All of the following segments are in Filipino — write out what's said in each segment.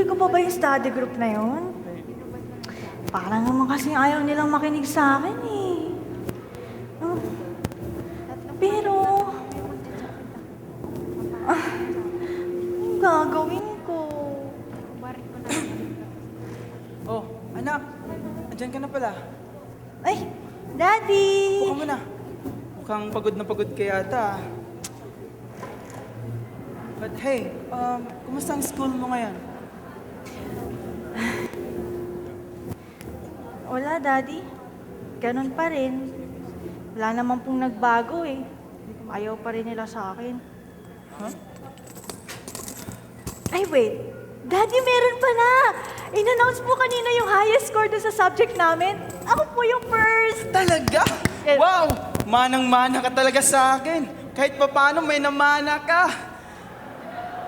ko pa ba yung study group na yun? Parang naman kasi ayaw nilang makinig sa akin eh. Hmm. Pero, anong gagawin ko? Oh, anak, andyan ka na pala. Ay, Daddy! Buka mo na. Mukhang pagod na pagod ka yata. But hey, kumusta ang school mo ngayon? Wala, Daddy. Ganun pa rin. Wala naman pong nagbago eh. Ayaw pa rin nila sa akin. Huh? Ay, wait. Daddy, meron pala! In-announce po kanina yung highest score doon sa subject namin. Ako po yung first! Talaga? Yes. Wow! Manang-mana ka talaga sa akin. Kahit papaano may namana ka.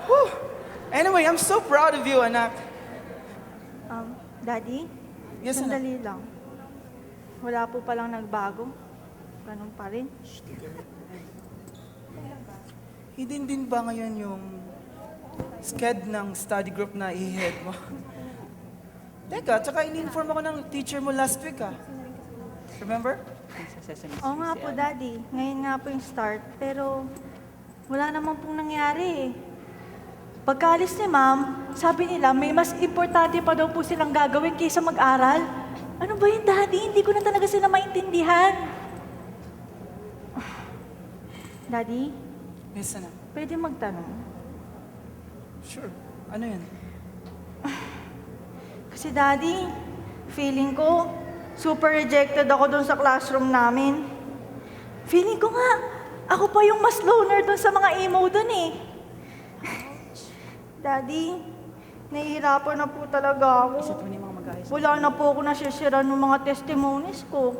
Whew. Anyway, I'm so proud of you, anak. Daddy? Yes, anak. Sandali lang. Wala po palang nagbago. Ganun pa rin. Hindi din ba ngayon yung sked ng study group na i-head mo? Teka, tsaka in-inform ako ng teacher mo last week, ah. Remember? Oo nga po, Daddy. Ngayon nga po yung start. Pero wala naman pong nangyari eh. Pagkaalis ni Ma'am, sabi nila may mas importante pa daw po silang gagawin kaysa mag-aral. Ano ba yun, Daddy? Hindi ko na talaga sila maintindihan. Daddy, Yes, anak. pwede magtanong? Sure. Ano yan? Kasi Daddy, feeling ko, super rejected ako doon sa classroom namin. Feeling ko nga, ako pa yung mas loner doon sa mga emo doon eh. Daddy, nahihirapan na po talaga ako. Wala na po ako nasisira ng mga testimonies ko.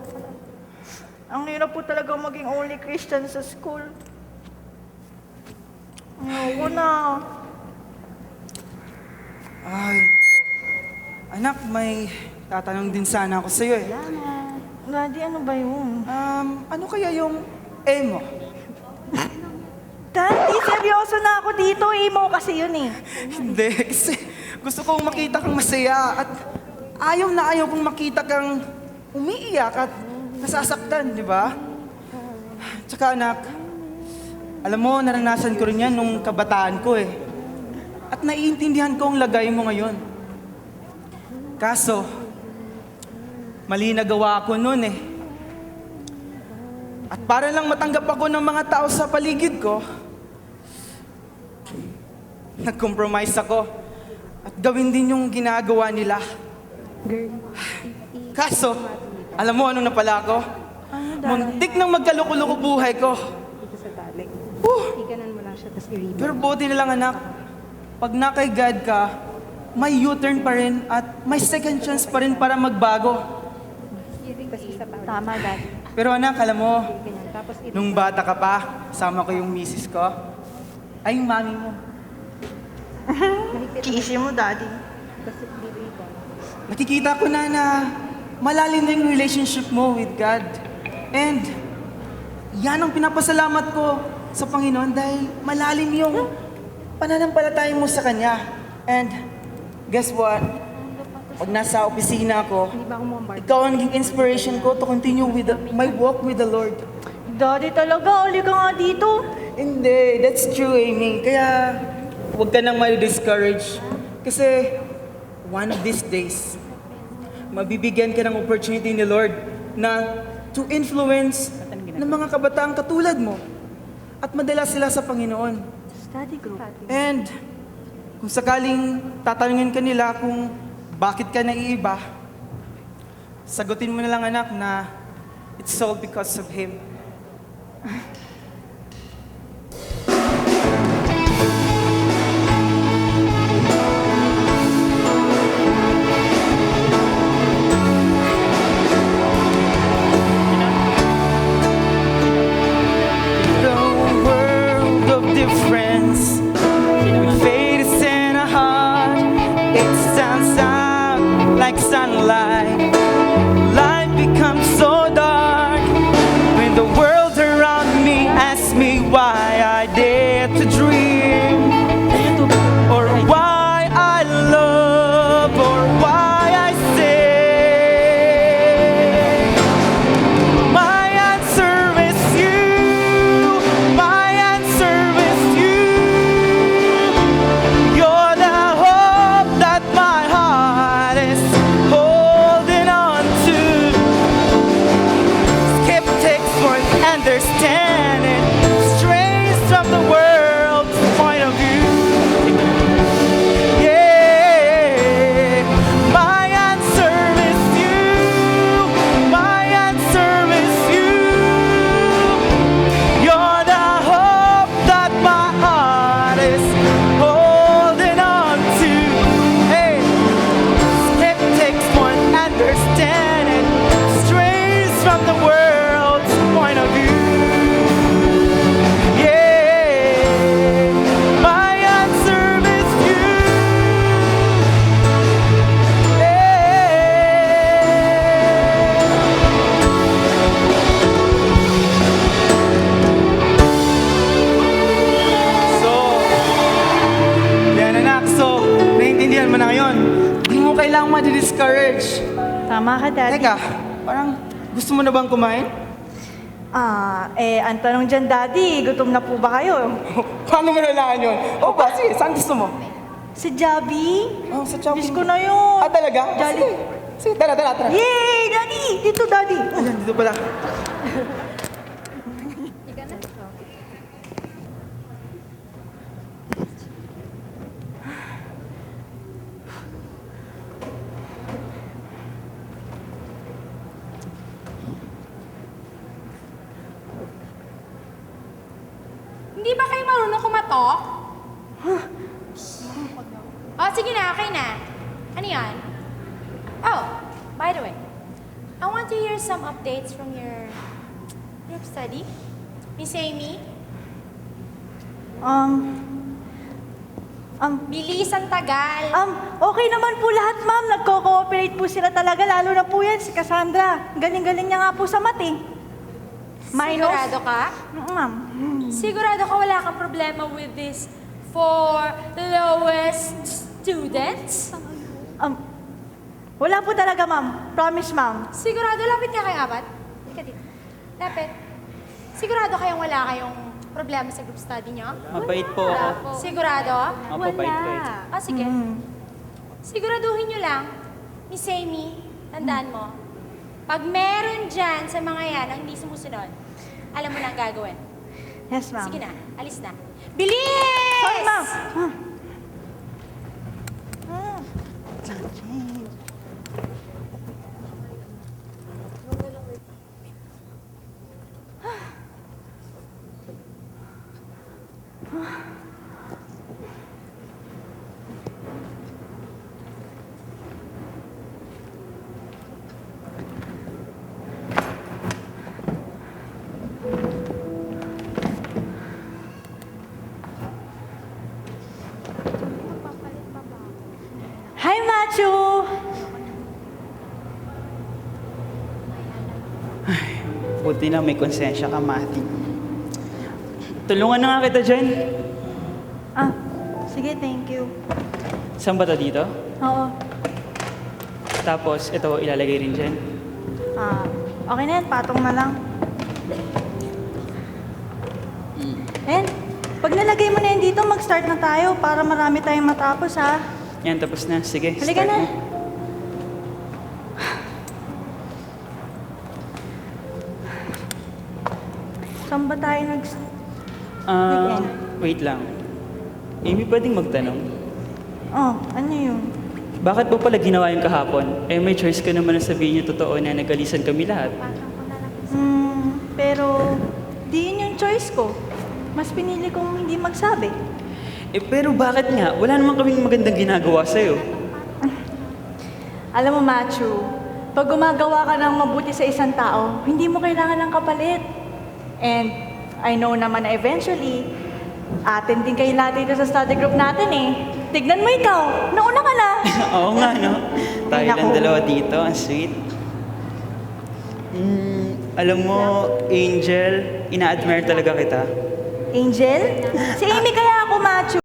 Ang hirap po talaga maging only Christian sa school. Ayoko na. Ay, anak, may tatanong din sana ako sa'yo eh. Daddy, ano ba yun? Ano kaya yung emo? Daddy, seryoso na ako dito. Emo kasi yun eh. Hindi, kasi gusto kong makita kang masaya at ayaw na ayaw kong makita kang umiiyak at nasasaktan, di ba? Tsaka anak, alam mo, naranasan ko rin yan nung kabataan ko eh. At naiintindihan ko ang lagay mo ngayon. Kaso, mali na gawa ko noon eh. At para lang matanggap ako ng mga tao sa paligid ko, nag-compromise ako at gawin din yung ginagawa nila. Kaso, alam mo anong napala ako? Muntik nang magkaluko-luko buhay ko. Iganan mo lang siya, tapos i-read. Pero buti na lang anak, pag na kay God ka, may U-turn pa rin at may second chance pa rin para magbago. Tapos isa pa. Tama, Daddy. Pero anak, alam mo, Ganyan. Tapos ito. nung bata ka pa, sama ko yung misis ko, ay yung mami mo. Kisi mo, Daddy. Tapos dito ito. Nakikita ko na malalim na yung relationship mo with God. And yan ang pinapasalamat ko sa Panginoon dahil malalim yung pananampalataya mo sa Kanya. And guess what? Pag nasa opisina ako, Hindi ba ako mo-bombard? ikaw ang naging inspiration ko to continue with my walk with the Lord. Daddy talaga, uli ka nga dito. Hindi, that's true, Amy. Kaya huwag ka nang ma-discourage. Kasi one of these days, mabibigyan ka ng opportunity ni Lord na to influence ng mga kabataang katulad mo at madala sila sa Panginoon. Study group. And kung sakaling tatanungin ka nila kung bakit ka naiiba, sagutin mo na lang anak na it's all because of Him. The world of difference, with faith in a heart, it stands out like sunlight. Life becomes so dark when the world around me asks me why I dare to dream or why I love. understand it. Strays from the world's point of view. Yeah, my answer is you. My answer is you. You're the hope that my heart is holding on to. Hey, skeptics won't understand it. Strays from the world's point of view. Yeah, my answer is you. So, yan anak. So, naiintindihan mo na ngayon. Hindi mo kailangang ma-discourage. Tama ka, Daddy. Teka, parang gusto mo na bang kumain? Ang tanong dyan, Daddy, gutom na po ba kayo? Paano mo nalaman yun? O ba, sige, saan gusto mo? Si Javi? Oh, sa Chowking. Miss ko na yun. Ah, talaga? Jolly. Sige, sige, tara. Yay, Daddy! Dito, Daddy. Ayan, dito pala. Hindi ba kayo marunong kumatok? Oh, sige na, okay na. Ano yan? Oh, by the way, I want to hear some updates from your group study. Miss Amy, bilis ang tagal. Okay naman po lahat, ma'am. Nagko-cooperate po sila talaga, lalo na po yan si Cassandra. Galing-galing niya nga po sa math eh. Sigurado ka? Ma'am. Sigurado ka wala kang problema with this for the lowest students? Wala po talaga, ma'am. Promise, ma'am. Sigurado, lapit ka kay Abat. Halika dito. Lapit. Sigurado kayong wala kayong problema sa group study niyo? Mabait po ako. Sigurado? Mapabait ko eh. Sige. Siguraduhin nyo lang, Miss Amy, tandaan mo, pag meron dyan sa mga yan ang hindi sumusunod, alam mo na ang gagawin. Yes, ma'am. Sige na, alis na. Bilis! Sorry, ma'am. Hi, Machu! Buti na may konsensya ka, Mati. Tulungan na nga kita dyan. Sige, thank you. Saan ba to dito? Oo. Tapos ito ilalagay rin dyan. Okay na yan, patong na lang. Ayan, pag nalagay mo na yan dito, mag-start na tayo para marami tayong matapos, ha? Yan, tapos na. Sige, Halika start na. mo. Saan ba tayo Ah, wait lang. Amy, pwedeng magtanong? Ano yun? Bakit po pala ginawa yung kahapon? Eh, may choice ka naman na sabihin niyo totoo na nagalisan kami lahat. Pero di yun yung choice ko. Mas pinili kong hindi magsabi. Eh, pero bakit nga? Wala naman kaming magandang ginagawa sa'yo. Alam mo, Machu, pag gumagawa ka ng mabuti sa isang tao, hindi mo kailangan ng kapalit. And I know naman na eventually, atin din kayo natin dito sa study group natin eh. Tignan mo ikaw, nauna ka na. Oo nga, no? Tayo Ay, lang naku. dalawa dito. Ang sweet. Alam mo, Angel, ina-admire talaga kita. Angel? Si Amy